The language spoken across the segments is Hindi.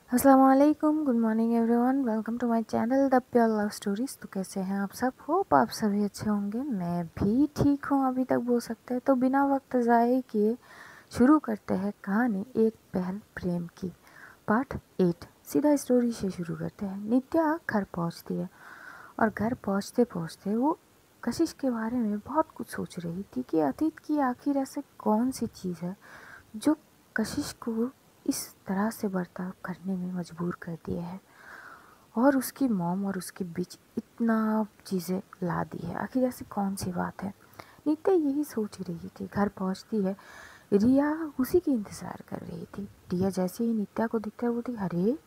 अस्सलामुअलैकुम, good morning everyone, welcome to my channel the pure love stories. तो कैसे हैं आप सब? होप आप सभी अच्छे होंगे। मैं भी ठीक हूँ अभी तक, बोल सकते हैं। तो बिना वक्त ज़ाये किए शुरू करते हैं कहानी एक पहल प्रेम की, पार्ट 8। सीधा स्टोरी से शुरू करते हैं। नित्या घर पहुँचती है और घर पहुँचते पहुँचते वो कशिश के बारे में बहुत कुछ सोच रही थी कि अतीत की आखिर ऐसे कौन सी चीज़ है जो कशिश को इस तरह से बर्ताव करने में मजबूर कर दिया है और उसकी मॉम और उसके बीच इतना चीज़ें ला दी है। आखिर ऐसी कौन सी बात है? नित्या यही सोच रही थी। घर पहुंचती है, रिया उसी की इंतज़ार कर रही थी। रिया जैसे ही नित्या को दिखता है बोलती, अरे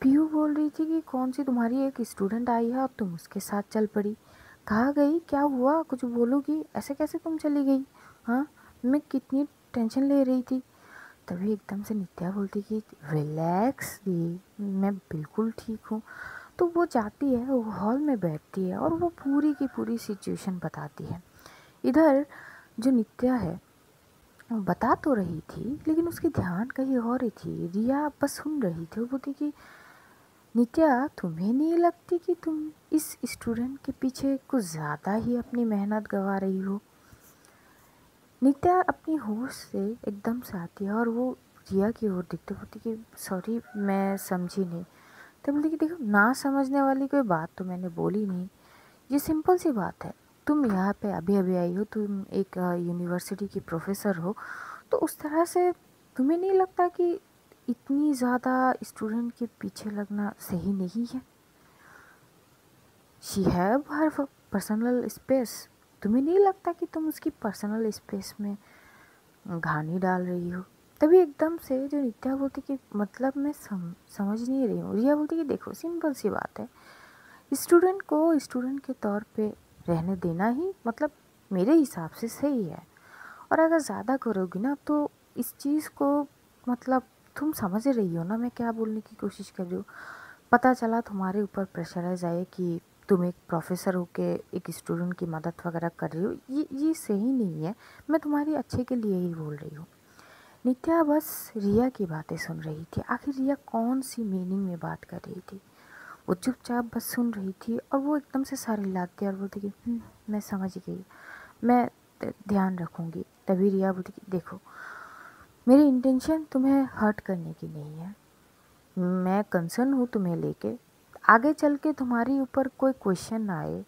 पीयू बोल रही थी कि कौन सी तुम्हारी एक स्टूडेंट आई है और तुम उसके साथ चल पड़ी। कहाँ गई? क्या हुआ? कुछ बोलोगी? ऐसे कैसे तुम चली गई? हाँ, मैं कितनी टेंशन ले रही थी। तभी एकदम से नित्या बोलती कि रिलैक्स दी, मैं बिल्कुल ठीक हूँ। तो वो जाती है, वो हॉल में बैठती है और वो पूरी की पूरी सिचुएशन बताती है। इधर जो नित्या है वो बता तो रही थी लेकिन उसकी ध्यान कहीं और ही थी। रिया बस सुन रही थी। वो बोलती कि नित्या, तुम्हें नहीं लगती कि तुम इस स्टूडेंट के पीछे कुछ ज़्यादा ही अपनी मेहनत गंवा रही हो? नित्या अपनी होश से एकदम से आती है और वो रिया की ओर देखते बोलती कि सॉरी, मैं समझी नहीं। तो बोलती कि देखो, ना समझने वाली कोई बात तो मैंने बोली नहीं। ये सिंपल सी बात है। तुम यहाँ पे अभी अभी आई हो, तुम एक यूनिवर्सिटी की प्रोफेसर हो, तो उस तरह से तुम्हें नहीं लगता कि इतनी ज़्यादा स्टूडेंट के पीछे लगना सही नहीं है? She have her personal space. तुम्हें नहीं लगता कि तुम उसकी पर्सनल स्पेस में घानी डाल रही हो? तभी एकदम से जो नित्या बोलती कि मतलब मैं समझ नहीं रही हूँ। रिया बोलती कि देखो, सिंपल सी बात है, स्टूडेंट को स्टूडेंट के तौर पे रहने देना ही मतलब मेरे हिसाब से सही है। और अगर ज़्यादा करोगी ना तो इस चीज़ को मतलब तुम समझ रही हो ना मैं क्या बोलने की कोशिश कर रही हूँ। पता चला तुम्हारे ऊपर प्रेशराइज आए कि तुम एक प्रोफेसर हो के एक स्टूडेंट की मदद वगैरह कर रही हो, ये सही नहीं है। मैं तुम्हारी अच्छे के लिए ही बोल रही हूँ। नित्या बस रिया की बातें सुन रही थी। आखिर रिया कौन सी मीनिंग में बात कर रही थी? वो चुपचाप बस सुन रही थी और वो एकदम से सर हिलाती और बोलती कि मैं समझ गई, मैं ध्यान रखूँगी। तभी रिया बोलती कि देखो, मेरी इंटेंशन तुम्हें हर्ट करने की नहीं है। मैं कंसर्न हूँ तुम्हें लेके। आगे चल के तुम्हारी ऊपर कोई क्वेश्चन ना आए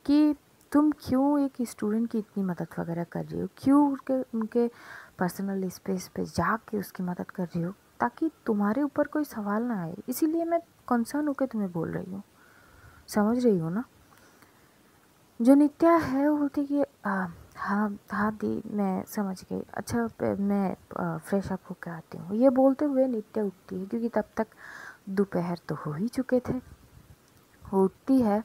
कि तुम क्यों एक स्टूडेंट की इतनी मदद वगैरह कर रही हो, क्यों उनके उनके पर्सनल स्पेस पे जाके उसकी मदद कर रही हो, ताकि तुम्हारे ऊपर कोई सवाल ना आए। इसीलिए मैं कंसर्न होकर तुम्हें बोल रही हूँ। समझ रही हो ना? जो नित्या है वो बोलती कि हाँ हाँ दी, मैं समझ गई। अच्छा, मैं फ्रेश अप होकर आती हूँ। ये बोलते हुए नित्या उठती है क्योंकि तब तक दोपहर तो हो ही चुके थे। वो उठती है,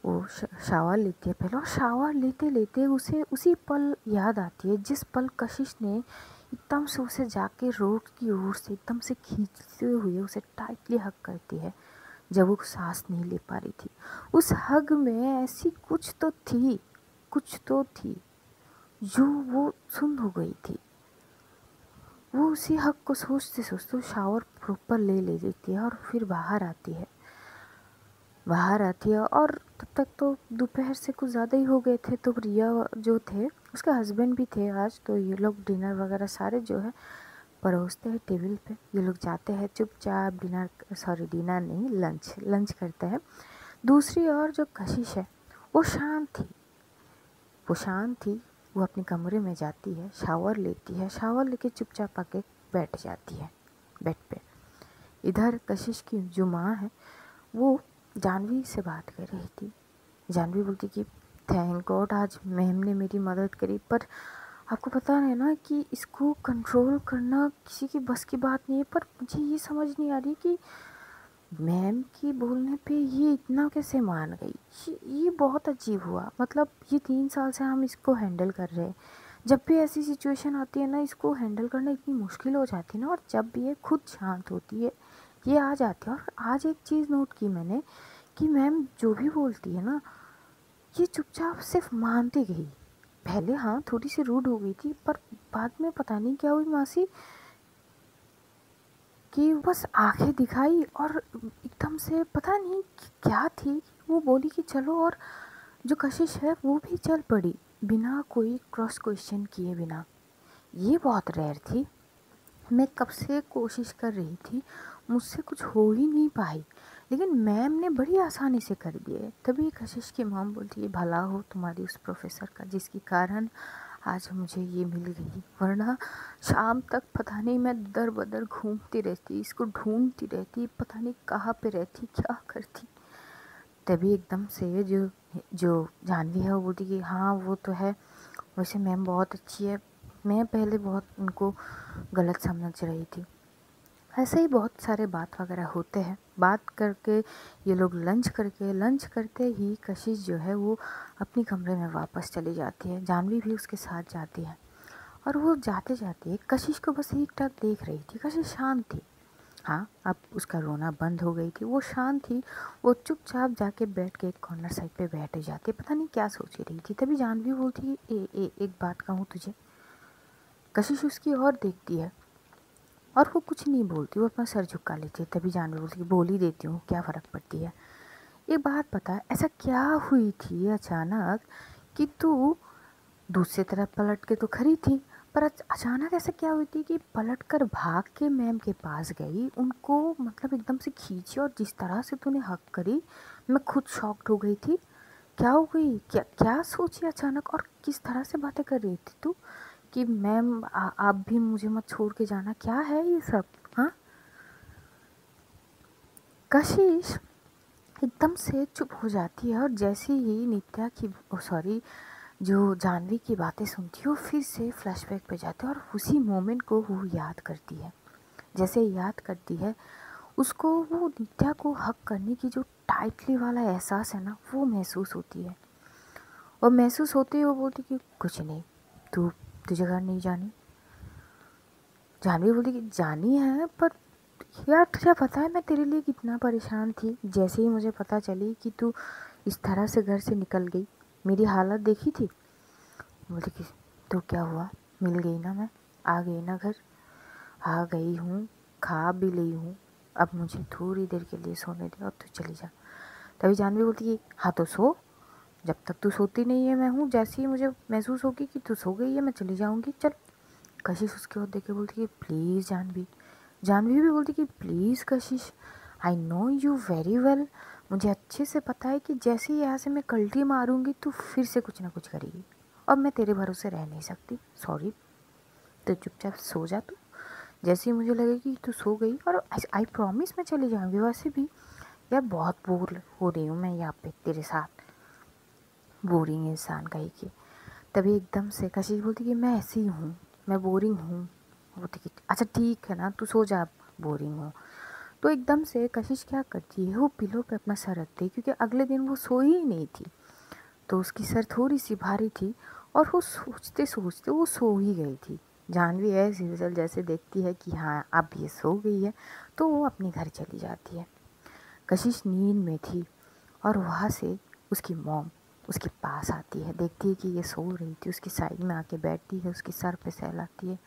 वो शावर लेती है पहले, और शावर लेते लेते उसे उसी पल याद आती है जिस पल कशिश ने एकदम से उसे जाके रोड की ओर से एकदम से खींचते हुए उसे टाइटली हग करती है जब वो सांस नहीं ले पा रही थी। उस हग में ऐसी कुछ तो थी जो वो सुन हो गई थी। वो उसी हग को सोचते सोचते शावर प्रॉपर ले लेती है और फिर बाहर आती है और तब तक तो दोपहर से कुछ ज़्यादा ही हो गए थे। तो रिया जो थे, उसके हस्बैंड भी थे आज। तो ये लोग डिनर वगैरह सारे जो है परोसते हैं टेबल पे। ये लोग जाते हैं चुपचाप डिनर नहीं, लंच करते हैं। दूसरी ओर जो कशिश है वो शांत थी। वो अपने कमरे में जाती है, शावर लेती है, शावर लेके चुपचाप आके बैठ जाती है बेड पे। इधर कशिश की जो माँ है वो जानवी से बात कर रही थी। जानवी बोलती कि थैंक गॉड आज मैम ने मेरी मदद करी, पर आपको पता है ना कि इसको कंट्रोल करना किसी की बस की बात नहीं है। पर मुझे ये समझ नहीं आ रही कि मैम की बोलने पे ये इतना कैसे मान गई। ये बहुत अजीब हुआ। मतलब ये 3 साल से हम इसको हैंडल कर रहे हैं। जब भी ऐसी सिचुएशन आती है ना, इसको हैंडल करना इतनी मुश्किल हो जाती है ना, और जब भी ये खुद शांत होती है ये आ जाती है। और आज एक चीज़ नोट की मैंने कि मैम जो भी बोलती है ना, ये चुपचाप सिर्फ मानती गई। पहले हाँ थोड़ी सी रूड हो गई थी, पर बाद में पता नहीं क्या हुई मासी, कि बस आंखें दिखाई और एकदम से पता नहीं क्या थी, वो बोली कि चलो, और जो कशिश है वो भी चल पड़ी बिना कोई क्रॉस क्वेश्चन किए बिना। ये बहुत रेयर थी। मैं कब से कोशिश कर रही थी, मुझसे कुछ हो ही नहीं पाई, लेकिन मैम ने बड़ी आसानी से कर दिए। तभी कशिश की मॉम बोलती है भला हो तुम्हारी उस प्रोफेसर का जिसके कारण आज मुझे ये मिल गई, वरना शाम तक पता नहीं मैं दर बदर घूमती रहती, इसको ढूंढती रहती, पता नहीं कहाँ पे रहती, क्या करती। तभी एकदम से जो जो जानवी है वो बोलती कि हाँ वो तो है, वैसे मैम बहुत अच्छी है, मैं पहले बहुत उनको गलत समझ रही थी। ऐसे ही बहुत सारे बात वगैरह होते हैं। बात करके ये लोग लंच करते ही कशिश जो है वो अपनी कमरे में वापस चली जाती है। जानवी भी उसके साथ जाती है और वो जाते जाते कशिश को बस एक टक देख रही थी। कशिश शांत थी। हाँ, अब उसका रोना बंद हो गई थी, वो शांत थी। वो चुपचाप जाके बैठ के एक कॉर्नर साइड पे बैठ जाती, पता नहीं क्या सोच रही थी। तभी जानवी बोलती है एक बात कहूँ तुझे। कशिश उसकी ओर देखती है और वो कुछ नहीं बोलती, वो अपना सर झुका लेती है। तभी जानवी बोलती है बोल ही देती हूँ, क्या फ़र्क पड़ती है। एक बात बता, ऐसा क्या हुई थी अचानक कि तू दूसरी तरफ पलट के तो खड़ी थी, पर अचानक ऐसा क्या हुई थी कि पलट कर भाग के मैम के पास गई, उनको मतलब एकदम से खींची, और जिस तरह से तूने हक करी, मैं खुद शॉक्ड हो गई थी। क्या हो गई, क्या क्या सोची अचानक, और किस तरह से बातें कर रही थी तू कि मैम आप भी मुझे मत छोड़ के जाना, क्या है ये सब। हाँ, कशिश एकदम से चुप हो जाती है और जैसे ही नित्या की सॉरी जो जानवी की बातें सुनती है वो फिर से फ्लैशबैक पे जाती है और उसी मोमेंट को वो याद करती है। जैसे याद करती है उसको वो नित्या को हक करने की जो टाइटली वाला एहसास है ना, वो महसूस होती है। और महसूस होते ही वो बोलती कि कुछ नहीं, तुझे घर नहीं जानी। जानवी बोलती कि जानी है, पर यार तुझे पता है मैं तेरे लिए कितना परेशान थी। जैसे ही मुझे पता चली कि तू इस तरह से घर से निकल गई, मेरी हालत देखी थी। बोलती कि तो क्या हुआ, मिल गई ना, मैं आ गई ना घर, आ गई हूँ, खा भी ली हूँ, अब मुझे थोड़ी देर के लिए सोने दे और तू चली जा। तभी जानवी बोलती कि हाँ तो सो, जब तक तू सोती नहीं है मैं हूँ, जैसे ही मुझे महसूस होगी कि तू सो गई है मैं चली जाऊँगी, चल। कशिश उसकी ओर देख के बोलती कि प्लीज़ जानवी। जानवी भी बोलती कि please Kashish, I know you very well, मुझे अच्छे से पता है कि जैसे ही यहाँ से मैं कल्टी मारूंगी तू फिर से कुछ ना कुछ करेगी, अब मैं तेरे भरोसे रह नहीं सकती, सॉरी। तो चुपचाप सो जा तू, जैसे ही मुझे लगे कि तू सो गई, और आई प्रॉमिस मैं चली जाऊँगी। वैसे भी यार बहुत बोर हो रही हूँ मैं यहाँ पे तेरे साथ, बोरिंग इंसान कहीं की। तभी एकदम से कशिश बोलती कि मैं ऐसी हूँ, मैं बोरिंग हूँ। बोलती कि अच्छा ठीक है ना, तू सो जा, बोरिंग हो। तो एकदम से कशिश क्या करती है, वो पिलो पे अपना सर रखती है, क्योंकि अगले दिन वो सोई ही नहीं थी, तो उसकी सर थोड़ी सी भारी थी और वो सोचते सोचते वो सो ही गई थी। जानवी ऐसे रिजल्ट जैसे देखती है कि हाँ अब ये सो गई है, तो वो अपने घर चली जाती है। कशिश नींद में थी और वहाँ से उसकी मॉम उसके पास आती है, देखती है कि ये सो रही थी, उसकी साइड में आके बैठती है, उसके सर पे सहलाती है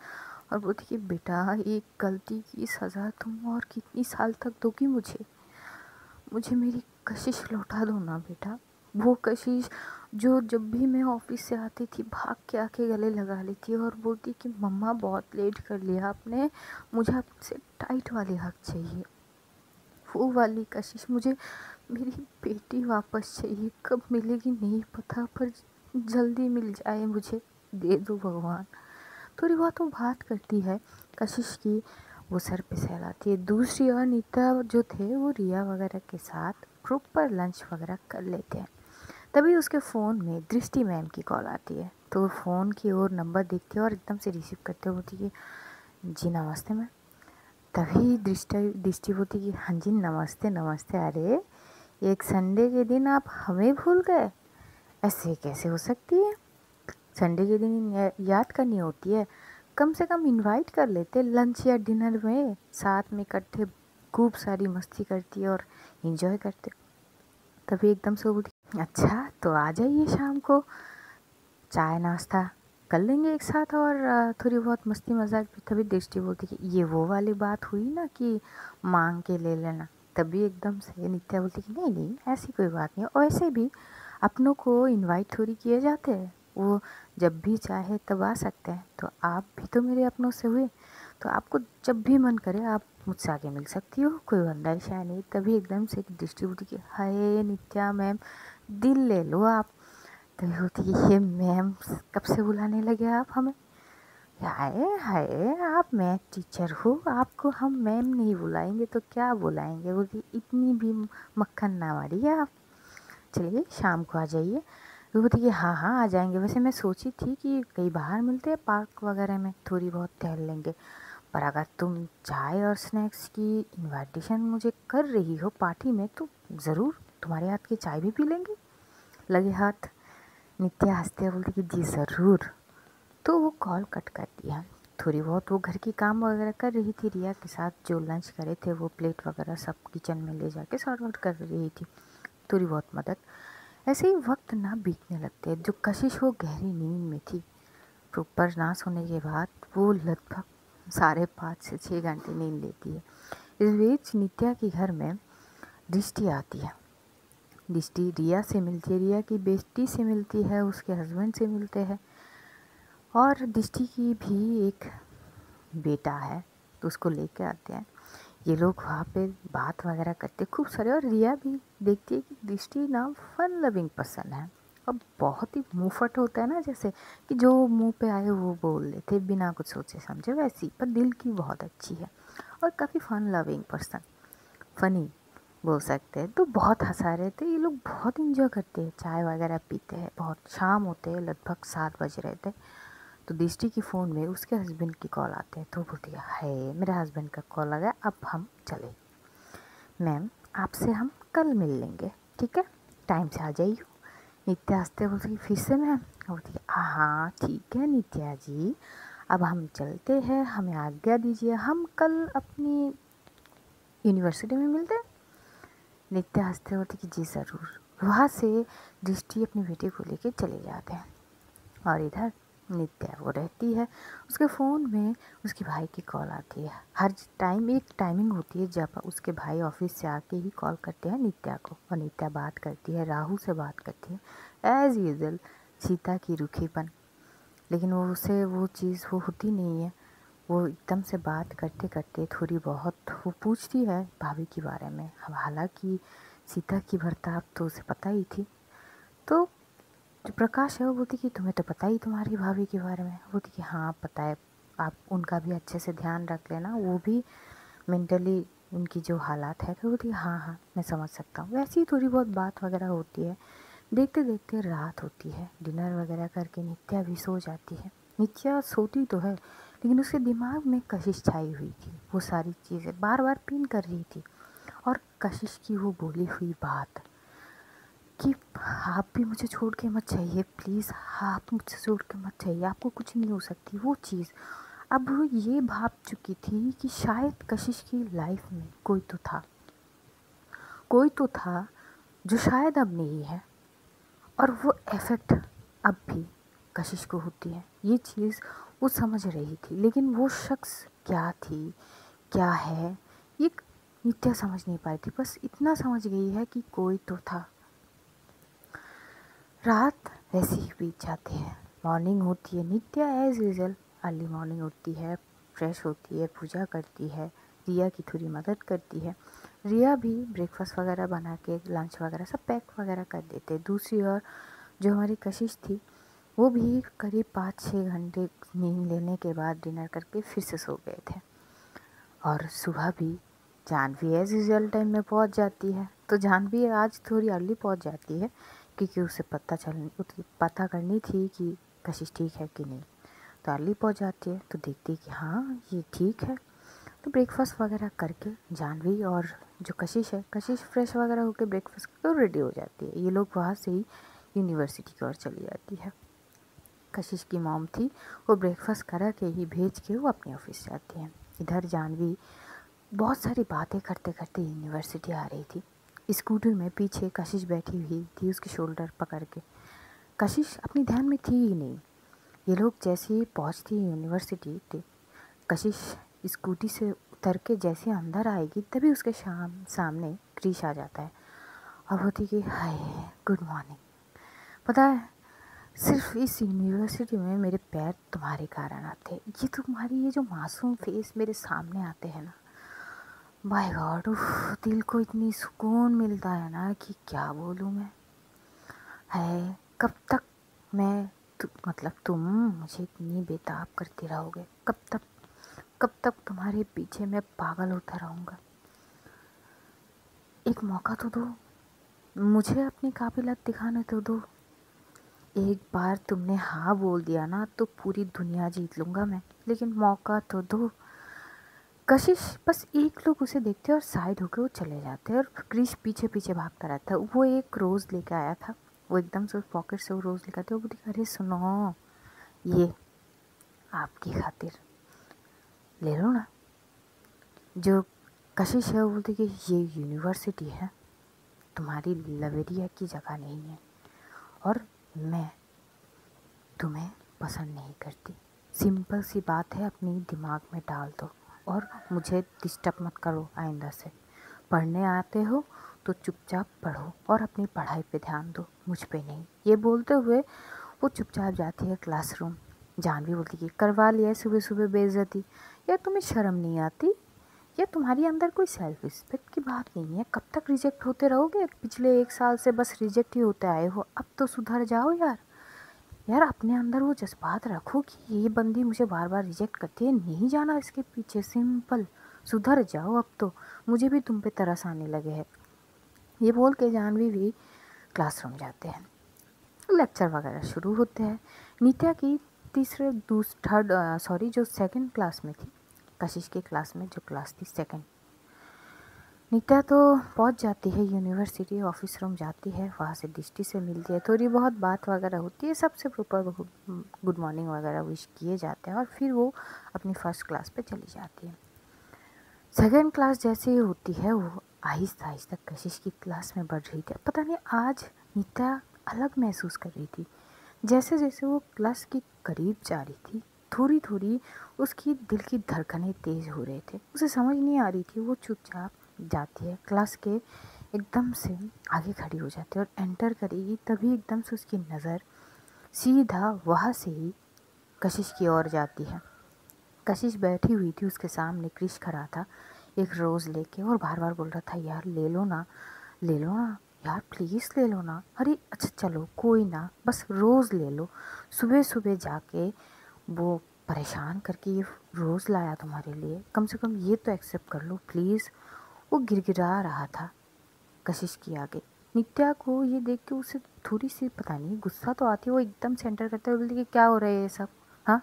और बोलती कि बेटा एक गलती की सज़ा तुम और कितनी साल तक दोगी मुझे, मुझे मेरी कशिश लौटा दो ना बेटा। वो कशिश जो जब भी मैं ऑफिस से आती थी भाग के आके गले लगा लेती और बोलती कि मम्मा बहुत लेट कर लिया आपने, मुझे आपसे टाइट वाली हक चाहिए। वो वाली कशिश, मुझे मेरी बेटी वापस चाहिए, कब मिलेगी नहीं पता, पर जल्दी मिल जाए मुझे, दे दो भगवान। थोड़ी बहुत वो बात करती है कशिश की, वो सर पे सहलाती है। दूसरी ओर नीता जो थे वो रिया वगैरह के साथ ग्रुप पर लंच वगैरह कर लेते हैं। तभी उसके फ़ोन में दृष्टि मैम की कॉल आती है, तो वो फ़ोन की ओर नंबर देखती है और एकदम से रिसीव करते हुए बोलती है जी नमस्ते मैम। तभी दृष्टि दृष्टि बोलती कि हाँ जी नमस्ते नमस्ते, अरे एक संडे के दिन आप हमें भूल गए, ऐसे कैसे हो सकती है, संडे के दिन याद करनी होती है, कम से कम इनवाइट कर लेते लंच या डिनर में, साथ में इकट्ठे खूब सारी मस्ती करती और इन्जॉय करते। तभी एकदम से वो बोलती अच्छा तो आ जाइए शाम को, चाय नाश्ता कर लेंगे एक साथ और थोड़ी बहुत मस्ती मजाक भी। तभी दृष्टि बोलती कि ये वो वाली बात हुई ना कि मांग के ले लेना। तभी एकदम से नित्या बोलती कि नहीं नहीं ऐसी कोई बात नहीं, और ऐसे भी अपनों को इनवाइट थोड़ी किए जाते हैं, वो जब भी चाहे तब आ सकते हैं। तो आप भी तो मेरे अपनों से हुए, तो आपको जब भी मन करे आप मुझसे आके मिल सकती हो, कोई बंधन शाय नहीं। तभी एकदम से दृष्टि बोलती कि हाय नित्या मैम दिल ले लो आप। तभी होती है ये मैम कब से बुलाने लगे आप हमें। हाय हाय आप मैथ टीचर हो, आपको हम मैम नहीं बुलाएंगे तो क्या बुलाएंगे। बोलती इतनी भी मक्खन ना मारिए आप, चलिए शाम को आ जाइए। वो बोलती कि हाँ हाँ आ जाएंगे। वैसे मैं सोची थी कि कहीं बाहर मिलते हैं पार्क वगैरह में, थोड़ी बहुत टहल लेंगे, पर अगर तुम चाय और स्नैक्स की इनविटेशन मुझे कर रही हो पार्टी में तो ज़रूर तुम्हारे हाथ की चाय भी पी लेंगे। लगे हाथ। नित्या हंसते हुए बोलती कि जी ज़रूर। तो वो कॉल कट कर दिया। थोड़ी बहुत वो घर की काम वगैरह कर रही थी रिया के साथ, जो लंच करे थे वो प्लेट वगैरह सब किचन में ले जाके सॉर्ट आउट कर रही थी, थोड़ी बहुत मदद। ऐसे ही वक्त ना बीतने लगते। जो कशिश वो गहरी नींद में थी, प्रॉपर ना सोने के बाद वो लगभग 5.5 से 6 घंटे नींद लेती है। इस बीच नित्या के घर में दृष्टि आती है। दृष्टि रिया से मिलती है, रिया की बेटी से मिलती है, उसके हस्बैंड से मिलते हैं, और दृष्टि की भी एक बेटा है तो उसको लेके आते हैं। ये लोग वहाँ पे बात वगैरह करते खूब सारे, और रिया भी देखती है कि दृष्टि ना फन लविंग पर्सन है, और बहुत ही मुँहफट होता है ना, जैसे कि जो मुंह पे आए वो बोल लेते बिना कुछ सोचे समझे, वैसी पर दिल की बहुत अच्छी है और काफ़ी फन लविंग पर्सन, फ़नी बोल सकते हैं। तो बहुत हंसा रहे थे ये लोग, बहुत इंजॉय करते हैं, चाय वगैरह पीते हैं। बहुत शाम होते हैं, लगभग 7 बज रहे थे। तो दृष्टि की फ़ोन में उसके हस्बैंड की कॉल आते हैं, तो बोलती है हाय मेरे हस्बैंड का कॉल आ गया, अब हम चले। मैम आपसे हम कल मिल लेंगे, ठीक है, टाइम से आ जाइए। नित्या हंसते बोलती फिर से मैम। बोलती है हाँ ठीक है नित्या जी, अब हम चलते हैं, हमें आज्ञा दीजिए, हम कल अपनी यूनिवर्सिटी में मिलते हैं। नित्या हंसते होती कि जी ज़रूर। वहाँ से दृष्टि अपनी बेटी को लेके चले जाते हैं, और इधर नित्या वो रहती है। उसके फ़ोन में उसके भाई की कॉल आती है। हर टाइम एक टाइमिंग होती है जब उसके भाई ऑफिस से आके ही कॉल करते हैं नित्या को, और नित्या बात करती है, राहु से बात करती है एज़ यूजल, सीता की रूखीपन। लेकिन वो उसे वो चीज़ वो होती नहीं है। वो एकदम से बात करते करते थोड़ी बहुत वो पूछती है भाभी के बारे में। अब हालांकि सीता की बर्ताव तो उसे पता ही थी। तो जो प्रकाश है वो बोलती कि तुम्हें तो पता ही तुम्हारी भाभी के बारे में। वो बोलती कि हाँ पता है, आप उनका भी अच्छे से ध्यान रख लेना, वो भी मेंटली उनकी जो हालात है। तो बोलती हाँ हाँ मैं समझ सकता हूँ। वैसे ही थोड़ी बहुत बात वगैरह होती है। देखते देखते रात होती है, डिनर वगैरह करके नित्या भी सो जाती है। नित्या सोती तो है लेकिन उसके दिमाग में कशिश छाई हुई थी। वो सारी चीज़ें बार बार पिन कर रही थी, और कशिश की वो बोली हुई बात कि आप भी मुझे छोड़ के मत जाइए प्लीज़, आप मुझसे छोड़ के मत जाइए, आपको कुछ नहीं हो सकती, वो चीज़। अब वो ये भाप चुकी थी कि शायद कशिश की लाइफ में कोई तो था, कोई तो था जो शायद अब नहीं है, और वो इफ़ेक्ट अब भी कशिश को होती है। ये चीज़ वो समझ रही थी, लेकिन वो शख्स क्या थी क्या है ये नित्या समझ नहीं पाई थी। बस इतना समझ गई है कि कोई तो था। रात वैसे ही बीत जाती है, मॉर्निंग होती है। नित्या एज़ यूजल अर्ली मॉर्निंग उठती है, फ्रेश होती है, पूजा करती है, रिया की थोड़ी मदद करती है। रिया भी ब्रेकफास्ट वगैरह बना के लंच वगैरह सब पैक वगैरह कर देते। दूसरी ओर जो हमारी कशिश थी वो भी करीब 5-6 घंटे नींद लेने के बाद डिनर करके फिर से सो गए थे। और सुबह भी जानवी एज़ यूजल टाइम में पहुंच जाती है। तो जानवी आज थोड़ी अर्ली पहुंच जाती है क्योंकि उसे पता करनी थी कि कशिश ठीक है कि नहीं। तो अर्ली पहुंच जाती है, तो देखती है कि हाँ ये ठीक है। तो ब्रेकफास्ट वगैरह करके जानवी और जो कशिश है, कशिश फ्रेश वगैरह होकर ब्रेकफास्ट करके रेडी हो जाती है। ये लोग वहाँ से ही यूनिवर्सिटी की ओर चली जाती है। कशिश की मॉम थी, वो ब्रेकफास्ट करा के ही भेज के वो अपने ऑफिस जाती है। इधर जानवी बहुत सारी बातें करते करते यूनिवर्सिटी आ रही थी। स्कूटर में पीछे कशिश बैठी हुई थी, उसकी शोल्डर पकड़ के। कशिश अपने ध्यान में थी ही नहीं, ये लोग जैसे ही पहुँचती यूनिवर्सिटी थे, कशिश स्कूटी से उतर के जैसे अंदर आएगी तभी उसके सामने क्रिश आ जाता है और बोलती कि हाय गुड मॉर्निंग। पता है, सिर्फ इस यूनिवर्सिटी में मेरे पैर तुम्हारे कारण आते हैं। ये तुम्हारी ये जो मासूम फेस मेरे सामने आते हैं ना, बाय गॉड, दिल को इतनी सुकून मिलता है ना कि क्या बोलूँ मैं। है कब तक मैं मतलब तुम मुझे इतनी बेताब करते रहोगे? कब तक तुम्हारे पीछे मैं पागल होता रहूँगा? एक मौका तो दो, मुझे अपनी काबिलियत दिखाने तो दो। एक बार तुमने हाँ बोल दिया ना तो पूरी दुनिया जीत लूँगा मैं, लेकिन मौका तो दो। कशिश बस एक लोग उसे देखते और साइड होकर वो चले जाते और क्रिश पीछे पीछे भागता रहता। वो एक रोज़ लेके आया था, वो एकदम से उस पॉकेट से वो रोज़ लेकर आते। वो बोली अरे सुनो, ये आपकी खातिर ले लो ना। जो कशिश है वो बोलती कि ये यूनिवर्सिटी है, तुम्हारी लवेरिया की जगह नहीं है और मैं तुम्हें पसंद नहीं करती। सिंपल सी बात है, अपनी दिमाग में डाल दो और मुझे डिस्टर्ब मत करो आइंदा से। पढ़ने आते हो तो चुपचाप पढ़ो और अपनी पढ़ाई पे ध्यान दो, मुझ पे नहीं। ये बोलते हुए वो चुपचाप जाती है क्लासरूम। जानवी बोलती कि करवा लिया सुबह सुबह बेइज्जती। यार तुम्हें शर्म नहीं आती? या तुम्हारी अंदर कोई सेल्फ रिस्पेक्ट की बात नहीं है? कब तक रिजेक्ट होते रहोगे? पिछले 1 साल से बस रिजेक्ट ही होते आए हो, अब तो सुधर जाओ यार। यार अपने अंदर वो जज्बात रखो कि ये बंदी मुझे बार बार रिजेक्ट करती है, नहीं जाना इसके पीछे, सिंपल। सुधर जाओ, अब तो मुझे भी तुम पे तरस आने लगे है। ये बोल के जानवी भी क्लासरूम जाते हैं। लेक्चर वगैरह शुरू होते हैं। नित्या की जो सेकंड क्लास में थी, कशिश की क्लास में जो क्लास थी सेकंड, नित्या तो पहुंच जाती है यूनिवर्सिटी, ऑफिस रूम जाती है, वहाँ से दृष्टि से मिलती है, थोड़ी बहुत बात वगैरह होती है, सबसे प्रॉपर गुड मॉर्निंग वगैरह विश किए जाते हैं और फिर वो अपनी फर्स्ट क्लास पे चली जाती है। सेकेंड क्लास जैसे ही होती है वो आहिस्ता आहिस्ता कशिश की क्लास में बढ़ रही थी। पता नहीं आज नित्या अलग महसूस कर रही थी। जैसे जैसे वो क्लास के करीब जा रही थी, थोड़ी थोड़ी उसकी दिल की धड़कनें तेज़ हो रहे थे। उसे समझ नहीं आ रही थी। वो चुपचाप जाती है, क्लास के एकदम से आगे खड़ी हो जाती है और एंटर करेगी, तभी एकदम से उसकी नज़र सीधा वहाँ से ही कशिश की ओर जाती है। कशिश बैठी हुई थी, उसके सामने क्रिश खड़ा था एक रोज़ लेके और बार बार बोल रहा था यार ले लो ना, ले लो ना यार, प्लीज़ ले लो ना। अरे अच्छा चलो कोई ना, बस रोज़ ले लो। सुबह सुबह जाके वो परेशान करके ये रोज़ लाया तुम्हारे लिए, कम से कम ये तो एक्सेप्ट कर लो प्लीज़। वो गिड़गिड़ा रहा था कशिश के आगे। नित्या को ये देख के उसे थोड़ी सी पता नहीं गुस्सा तो आती है। वो एकदम से एंटर करते हुए बोलती कि क्या हो रहा है ये सब, हाँ।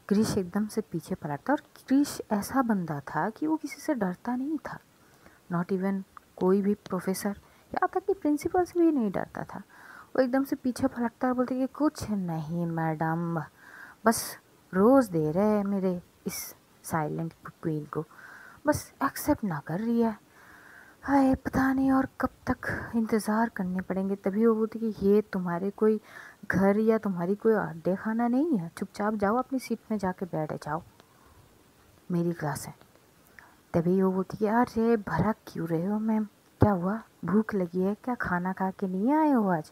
क्रिश एकदम से पीछे पलटता और क्रिश ऐसा बंदा था कि वो किसी से डरता नहीं था, नॉट इवन कोई भी प्रोफेसर, यहाँ तक कि प्रिंसिपल से भी नहीं डरता था। वो एकदम से पीछे पलटता और बोलते कि कुछ नहीं मैडम, बस रोज़ दे रहे हैं मेरे इस साइलेंट क्वीन को, बस एक्सेप्ट ना कर रही है। हाय पता नहीं और कब तक इंतज़ार करने पड़ेंगे। तभी वो बोलती कि ये तुम्हारे कोई घर या तुम्हारी कोई अड्डे खाना नहीं है, चुपचाप जाओ अपनी सीट में जाके बैठ जाओ, मेरी क्लास है। तभी वो बोलती है अरे भड़क क्यों रहे हो मैम, क्या हुआ, भूख लगी है क्या, खाना खा के नहीं आए हो आज?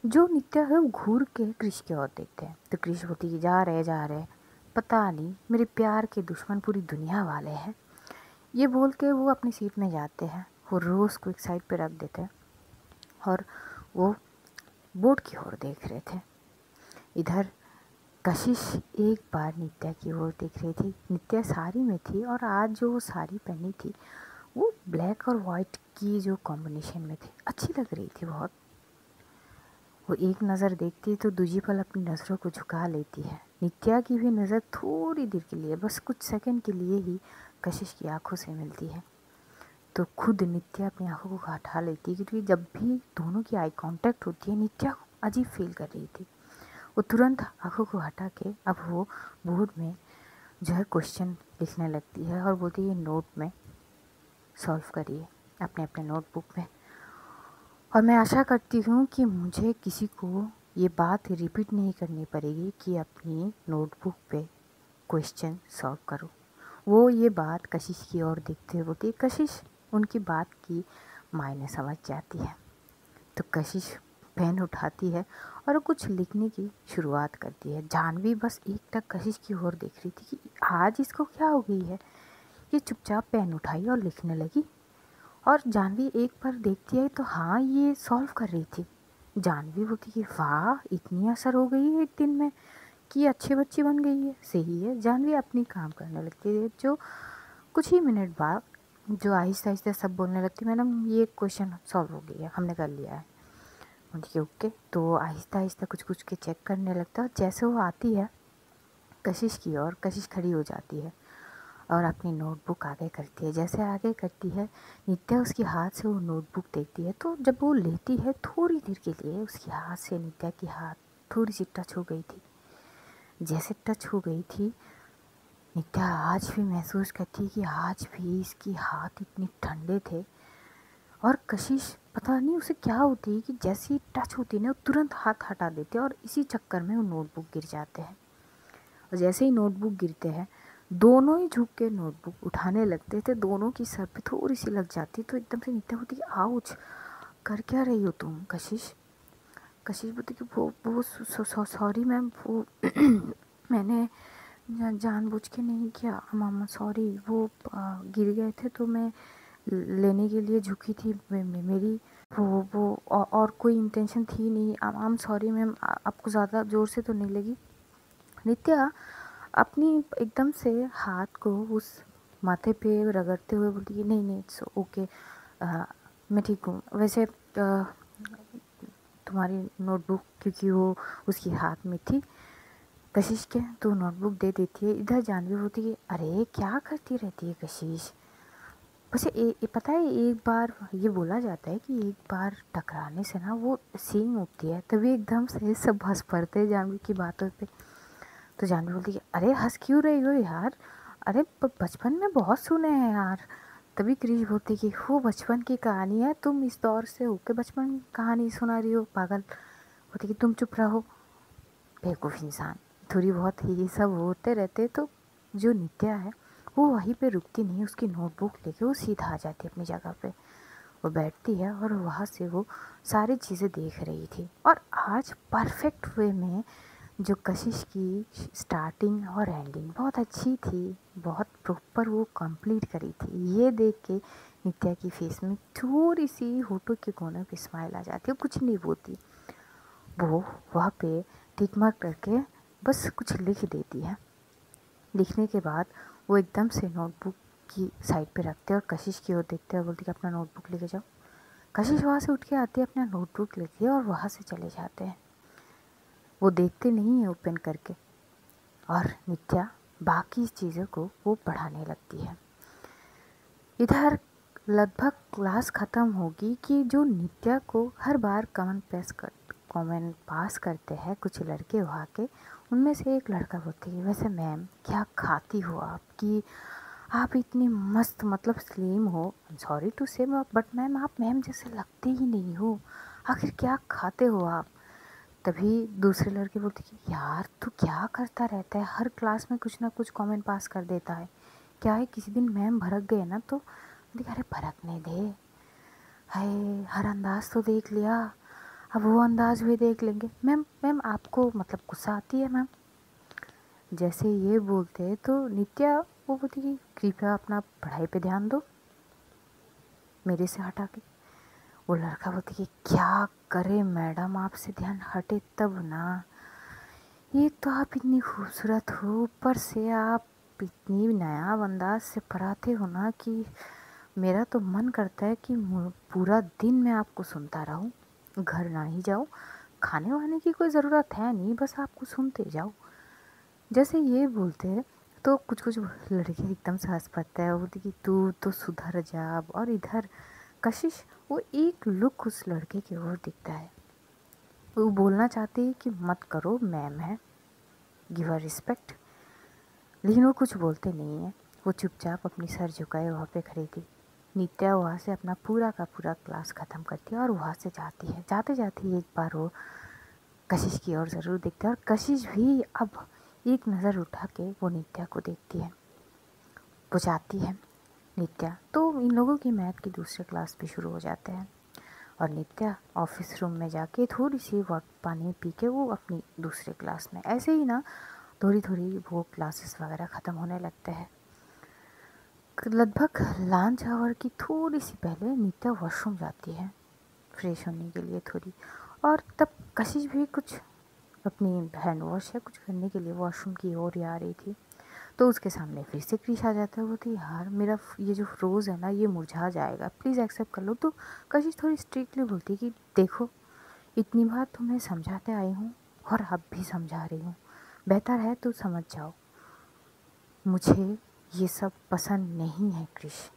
जो नित्या है वो घूर के क्रिश की ओर देखते हैं तो क्रिश बोलती है जा रहे, पता नहीं मेरे प्यार के दुश्मन पूरी दुनिया वाले हैं। ये बोल के वो अपनी सीट में जाते हैं। वो रोज़ को एक साइड पे रख देते हैं और वो बोर्ड की ओर देख रहे थे। इधर कशिश एक बार नित्या की ओर देख रही थी। नित्या साड़ी में थी और आज जो वो साड़ी पहनी थी वो ब्लैक और वाइट की जो कॉम्बिनेशन में थी, अच्छी लग रही थी बहुत। वो एक नज़र देखती तो दूसरी पल अपनी नज़रों को झुका लेती है। नित्या की भी नज़र थोड़ी देर के लिए, बस कुछ सेकंड के लिए ही कशिश की आंखों से मिलती है तो खुद नित्या अपनी आंखों को हटा लेती है, क्योंकि जब भी दोनों की आई कांटेक्ट होती है नित्या अजीब फील कर रही थी। वो तुरंत आंखों को हटा के अब वो बोर्ड में जो है क्वेश्चन लिखने लगती है और बोलती है नोट में सॉल्व करिए अपने अपने नोटबुक में, और मैं आशा करती हूँ कि मुझे किसी को ये बात रिपीट नहीं करनी पड़ेगी कि अपनी नोटबुक पे क्वेश्चन सॉल्व करो। वो ये बात कशिश की ओर देखते हुए बोलती है। कशिश उनकी बात की मायने समझ जाती है, तो कशिश पेन उठाती है और कुछ लिखने की शुरुआत करती है। जानवी बस एकटक कशिश की ओर देख रही थी कि आज इसको क्या हो गई है। ये चुपचाप पेन उठाई और लिखने लगी। और जानवी एक बार देखती है तो हाँ, ये सॉल्व कर रही थी। जानवी बोलती कि वाह, इतनी असर हो गई है एक दिन में कि अच्छी बच्ची बन गई है। सही है। जानवी अपनी काम करने लगती है। जो कुछ ही मिनट बाद जो आहिस्ता आहिस्ता सब बोलने लगती, मैडम ये क्वेश्चन सॉल्व हो गया है, हमने कर लिया है। बोलती ओके। तो आहिस्ता आहिस्ता कुछ कुछ के चेक करने लगता है। जैसे वो आती है कशिश की ओर, कशिश खड़ी हो जाती है और अपनी नोटबुक आगे करती है। जैसे आगे करती है, नित्या उसके हाथ से वो नोटबुक देखती है। तो जब वो लेती है, थोड़ी देर के लिए उसके हाथ से नित्या की हाथ थोड़ी सी टच हो गई थी। जैसे टच हो गई थी, नित्या आज भी महसूस करती है कि आज भी इसकी हाथ इतने ठंडे थे। और कशिश पता नहीं उसे क्या होती है कि जैसी टच होती है ना, वो तुरंत हाथ हटा देते हैं और इसी चक्कर में वो नोटबुक गिर जाते हैं। और जैसे ही नोटबुक गिरते हैं, दोनों ही झुक के नोटबुक उठाने लगते थे। दोनों की सर पे थोड़ी सी लग जाती, तो एकदम से नित्या होती है आउच, कर क्या रही हो तुम कशिश। कशिश बोलती कि वो सॉरी मैम, वो मैंने जानबूझ के नहीं किया मामा, सॉरी। वो गिर गए थे तो मैं लेने के लिए झुकी थी। मेरी वो और कोई इंटेंशन थी नहीं। आई एम सॉरी मैम, आपको ज़्यादा ज़ोर से तो नहीं लगी। नित्या अपनी एकदम से हाथ को उस माथे पे रगड़ते हुए बोलती कि नहीं नहीं, इट्स ओके, मैं ठीक हूँ। वैसे तुम्हारी नोटबुक, क्योंकि वो उसकी हाथ में थी कशिश के, तो नोटबुक दे देती है। इधर जानवी होती है अरे क्या करती रहती है कशिश। वैसे पता है, एक बार ये बोला जाता है कि एक बार टकराने से ना वो सींग उठती है, तभी एकदम से सब हंस पड़ते हैं जानवी की बातों पे। तो जानवी बोलती है अरे हंस क्यों रही हो यार, अरे बचपन में बहुत सुने हैं यार। तभी क्रिश बोलती कि वो बचपन की कहानी है, तुम इस दौर से होके बचपन की कहानी सुना रही हो पागल। बोलती कि तुम चुप रहो बेवकूफ़ इंसान। थोड़ी बहुत ही ये सब होते रहते। तो जो नित्या है वो वहीं पे रुकती नहीं, उसकी नोटबुक लेके वो सीधा आ जाती है अपनी जगह पे। वो बैठती है और वहाँ से वो सारी चीज़ें देख रही थी। और आज परफेक्ट वे में जो कशिश की स्टार्टिंग और एंडिंग बहुत अच्छी थी, बहुत प्रॉपर वो कंप्लीट करी थी। ये देख के नित्या की फेस में थोड़ी सी होठों के कोने पे स्माइल आ जाती है। कुछ नहीं बोलती, वो वहाँ पे टिक मार्क करके बस कुछ लिख देती है। लिखने के बाद वो एकदम से नोटबुक की साइड पे रखते हैं और कशिश की ओर देखते हैं, बोलती कि अपना नोटबुक लेके जाओ। कशिश वहाँ से उठ के आती है, अपना नोटबुक लेती है और वहाँ से चले जाते हैं। वो देखते नहीं है ओपन करके, और नित्या बाकी चीज़ों को वो पढ़ाने लगती है। इधर लगभग क्लास ख़त्म होगी कि जो नित्या को हर बार कमेंट पास करते हैं कुछ लड़के वहाँ के, उनमें से एक लड़का बोलते हैं वैसे मैम क्या खाती हो आप, कि आप इतनी मस्त मतलब स्लिम हो। सॉरी टू से बट मैम आप मैम जैसे लगते ही नहीं हो, आखिर क्या खाते हो आप। तभी दूसरे लड़के बोलते कि यार तू क्या करता रहता है, हर क्लास में कुछ ना कुछ कमेंट पास कर देता है। क्या है, किसी दिन मैम भड़क गए ना तो अरे भड़कने दे, हाय हर अंदाज तो देख लिया, अब वो अंदाज भी देख लेंगे। मैम मैम आपको मतलब गुस्सा आती है मैम। जैसे ये बोलते हैं तो नित्या वो बोलती कि कृपया अपना पढ़ाई पे ध्यान दो मेरे से हटा के। वो लड़का बोलती कि क्या करे मैडम, आपसे ध्यान हटे तब ना। एक तो आप इतनी खूबसूरत हो, ऊपर से आप इतनी नायाब अंदाज से पढ़ाते हो ना कि मेरा तो मन करता है कि पूरा दिन मैं आपको सुनता रहूं, घर ना ही जाऊं। खाने वाने की कोई ज़रूरत है नहीं, बस आपको सुनते जाओ। जैसे ये बोलते हैं तो कुछ कुछ लड़के एकदम से हंस पड़ता है। वो बोलती कि तू तो सुधर जा। और इधर कशिश वो एक लुक उस लड़के की ओर दिखता है। वो बोलना चाहती है कि मत करो, मैम है, गिव हर रिस्पेक्ट, लेकिन वो कुछ बोलते नहीं है। वो चुपचाप अपनी सर झुकाए वहाँ पे खड़ी थी। नित्या वहाँ से अपना पूरा का पूरा क्लास ख़त्म करती है और वहाँ से जाती है। जाते जाते एक बार वो कशिश की ओर ज़रूर देखता है और कशिश भी अब एक नज़र उठा के वो नित्या को देखती है। वो जाती है नित्या, तो इन लोगों की मैथ की दूसरे क्लास भी शुरू हो जाते हैं और नित्या ऑफिस रूम में जाके थोड़ी सी पानी पी के वो अपनी दूसरे क्लास में, ऐसे ही ना थोड़ी थोड़ी वो क्लासेस वगैरह ख़त्म होने लगते हैं। लगभग लंच आवर की थोड़ी सी पहले नित्या वॉशरूम जाती है फ्रेश होने के लिए थोड़ी, और तब कशिश भी कुछ अपनी हैंड वॉश या कुछ करने के लिए वॉशरूम की ओर ही आ रही थी। तो उसके सामने फिर से क्रिश आ जाता है। वो थी यार मेरा ये जो रोज़ है ना ये मुरझा जाएगा, प्लीज़ एक्सेप्ट कर लो। तो कशिश थोड़ी स्ट्रिक्टली बोलती कि देखो इतनी बार तुम्हें समझाते आई हूँ और अब भी समझा रही हूँ, बेहतर है तो समझ जाओ, मुझे ये सब पसंद नहीं है Krish,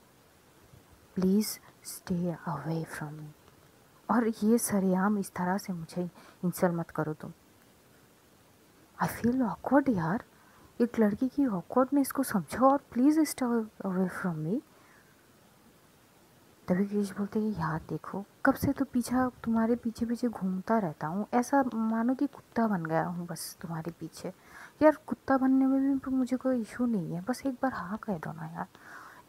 please stay away from me. और ये सरेआम इस तरह से मुझे इंसल्ट मत करो तुम। आई फील ऑकवर्ड यार, एक लड़की की ऑकवर्डनेस को समझो और प्लीज़ स्टे अवे फ्रॉम मी। तभी क्रिश बोलते कि यार देखो कब से तो पीछा तुम्हारे पीछे पीछे घूमता रहता हूँ, ऐसा मानो कि कुत्ता बन गया हूँ बस तुम्हारे पीछे। यार कुत्ता बनने में भी मुझे कोई इशू नहीं है, बस एक बार हाँ कह दो ना यार,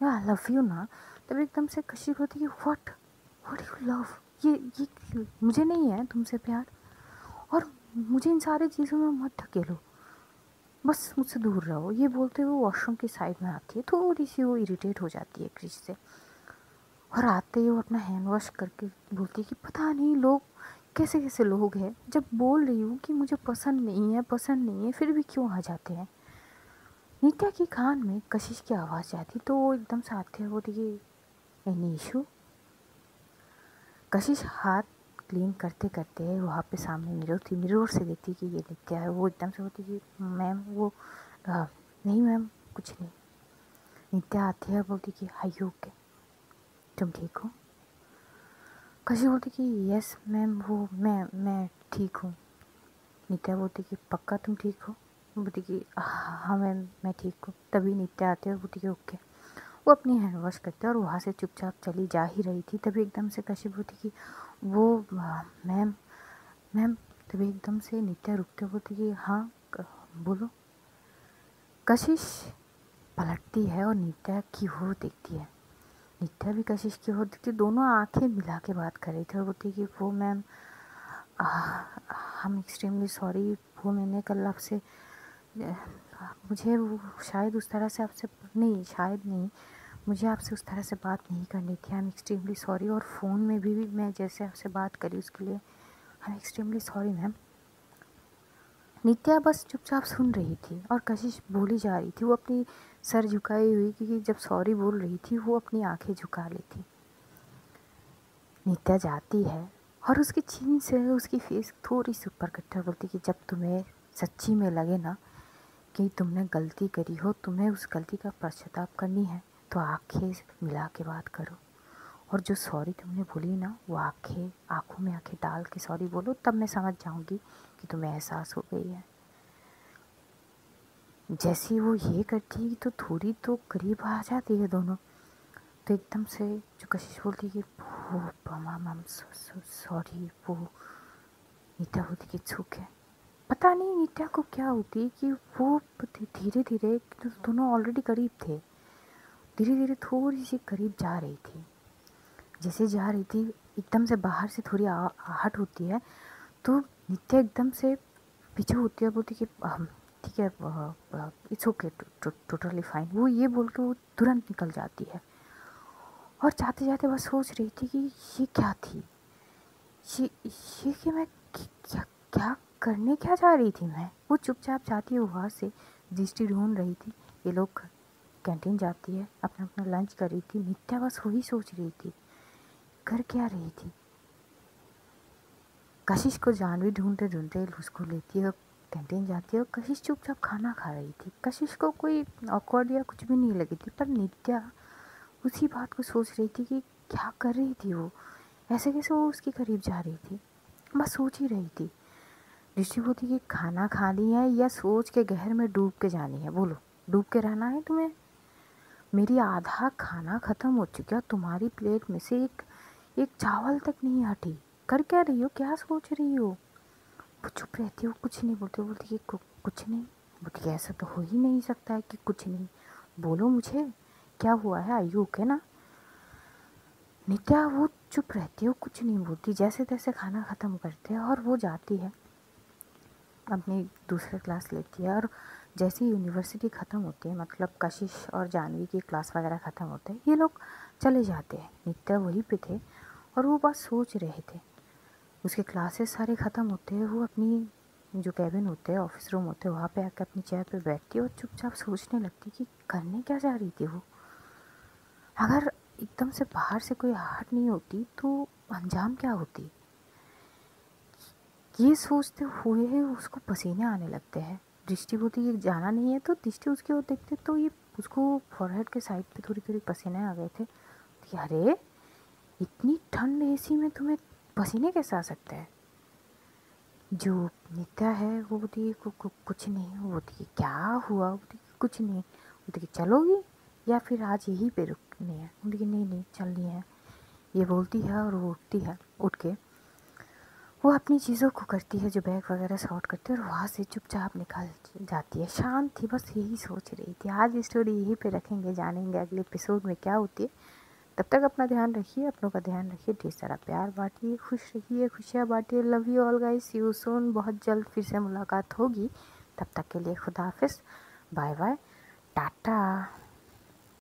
यार आई लव यू ना। तभी एकदम से कशिश होती कि व्हाट व्हाट यू लव, ये मुझे नहीं है तुमसे प्यार, और मुझे इन सारी चीज़ों में मत ढकेलो, बस मुझसे दूर रहो। ये बोलते हुए वॉशरूम की साइड में आती है, थोड़ी सी वो इरिटेट हो जाती है क्रिश से, और आते ही वो अपना हैंड वॉश करके बोलती है कि पता नहीं लोग कैसे कैसे लोग हैं, जब बोल रही हूँ कि मुझे पसंद नहीं है फिर भी क्यों आ जाते हैं। नित्या की कान में कशिश की आवाज़ जाती तो वो एकदम से आते हैं, बोलती कि एनी इशू। कशिश हाथ क्लीन करते करते वहाँ पे सामने मिरर थी, मिरर से देखती कि ये नित्या है। वो एकदम से बोलती कि मैम वो नहीं मैम कुछ नहीं। नित्या आती है, बोलती कि हाय यू ओके, तुम ठीक हो। कशिश बोलती कि यस मैम वो मैं ठीक हूँ। नित्या बोलती कि पक्का तुम ठीक हो। बोलती कि हाँ मैम मैं ठीक हूँ। तभी नित्या आती है, बोलती कि ओके। वो अपनी हैंड वॉश करते और वहाँ से चुपचाप चली जा ही रही थी। तभी एकदम से कशिश बोलती कि वो मैम मैम। तभी एकदम से नित्या रुकते बोलती कि हाँ बोलो। कशिश पलटती है और नित्या की ओर देखती है। नित्या भी कशिश की ओर देखती, दोनों आंखें मिला के बात कर रही थी और बोलती कि वो मैम हम एक्सट्रीमली सॉरी, वो मैंने कल आपसे मुझे वो शायद उस तरह से आपसे नहीं, शायद नहीं, मुझे आपसे उस तरह से बात नहीं करनी थी। आई एम एक्सट्रीमली सॉरी, और फ़ोन में भी मैं जैसे आपसे बात करी उसके लिए I am extremely sorry ma'am. Nitya बस चुपचाप सुन रही थी और कशिश बोली जा रही थी। वो अपनी सर झुकाई हुई, क्योंकि जब सॉरी बोल रही थी वो अपनी आंखें झुका ली थी। नित्या जाती है और उसकी चीन से उसकी फेस थोड़ी सी ऊपर करते बोलती कि जब तुम्हें सच्ची में लगे ना कि तुमने गलती करी हो, तुम्हें उस गलती का पश्चाताप करनी है, तो आंखें मिला के बात करो, और जो सॉरी तुमने बोली ना वो आँखों में आंखें डाल के सॉरी बोलो, तब मैं समझ जाऊंगी कि तुम्हें एहसास हो गई है। जैसे ही वो ये करती तो थोड़ी तो करीब आ जाती है दोनों। तो एकदम से जो कशिश बोलती कि वो मैम सॉरी, वो नित्या बोलती कि छूक है। पता नहीं नित्या को क्या होती कि वो धीरे धीरे, दोनों ऑलरेडी करीब थे, धीरे धीरे थोड़ी सी करीब जा रही थी। जैसे जा रही थी एकदम से बाहर से थोड़ी आहट होती है, तो नित्या एकदम से पीछे होती है, बोलती कि ठीक है इट्स ओके टोटली फाइन। वो ये बोल के वो तुरंत निकल जाती है और जाते जाते बस सोच रही थी कि ये क्या थी, ये कि मैं क्या क्या करने क्या जा रही थी मैं। वो चुपचाप जाती है वहाँ से, दृष्टि ढूंढ रही थी। ये लोग कैंटीन जाती है, अपना अपना लंच कर रही थी। नित्या बस वही सोच रही थी कर क्या रही थी। कशिश को जानवी ढूंढते ढूंढते उसको लेती है, कैंटीन जाती है और कशिश चुपचाप खाना खा रही थी। कशिश को कोई ऑकवर्ड या कुछ भी नहीं लगी थी, पर नित्या उसी बात को सोच रही थी कि क्या कर रही थी वो, ऐसे कैसे वो उसके करीब जा रही थी, बस सोच ही रही थी। दृष्टि बोलती कि खाना खानी है या सोच के गहर में डूब के जानी है, बोलो डूब के रहना है तुम्हें। मेरी आधा खाना ख़त्म हो चुका, तुम्हारी प्लेट में से एक चावल तक नहीं हटी, कर क्या रही हो, क्या सोच रही हो। वो चुप रहती है, वो कुछ नहीं बोलती, वो बोलती कि कुछ नहीं। बोलती कि ऐसा तो हो ही नहीं सकता है कि कुछ नहीं, बोलो मुझे क्या हुआ है, आयु ओके ना। नित्या वो चुप रहती है, वो कुछ नहीं बोलती, जैसे तैसे खाना ख़त्म करते हैं और वो जाती है अपनी दूसरे क्लास लेती है। और जैसे ही यूनिवर्सिटी ख़त्म होती है, मतलब कशिश और जानवी की क्लास वगैरह ख़त्म होते हैं, ये लोग चले जाते हैं। नित्या वहीं पे थे और वो बस सोच रहे थे। उसके क्लासेस सारे ख़त्म होते हैं, वो अपनी जो कैबिन होते हैं, ऑफिस रूम होते हैं, वहाँ पे आकर अपनी चेयर पे बैठती है और चुपचाप सोचने लगती कि करने क्या जा रही थी वो। अगर एकदम से बाहर से कोई आहट नहीं होती तो अंजाम क्या होती। ये सोचते हुए उसको पसीने आने लगते हैं। दृष्टि बोलती ये जाना नहीं है, तो दृष्टि उसकी ओर देखते तो ये उसको फॉरहेड के साइड पे थोड़ी थोड़ी पसीने आ गए थे। तो अरे इतनी ठंड एसी में तुम्हें पसीने कैसे आ सकते हैं। जो नित्या है वो बोलती है कुछ नहीं। वो बोलती है क्या हुआ। वो बोलती कुछ नहीं। बोलती कि चलोगी या फिर आज यहीं पे रुकनी है। बोलती कि नहीं नहीं चलनी है। ये बोलती है और वो उठती है। उठ के वो अपनी चीज़ों को करती है, जो बैग वगैरह सॉर्ट करती है, और वहाँ से चुपचाप निकल जाती है। शांत थी, बस यही सोच रही थी। आज स्टोरी यहीं पे रखेंगे, जानेंगे अगले एपिसोड में क्या होती है। तब तक अपना ध्यान रखिए, अपनों का ध्यान रखिए, ढेर सारा प्यार बांटिए, खुश रहिए, खुशियाँ बांटिए। Love you all guys, see you soon. बहुत जल्द फिर से मुलाकात होगी। तब तक के लिए खुदा हाफिज़, बाय बाय, टाटा।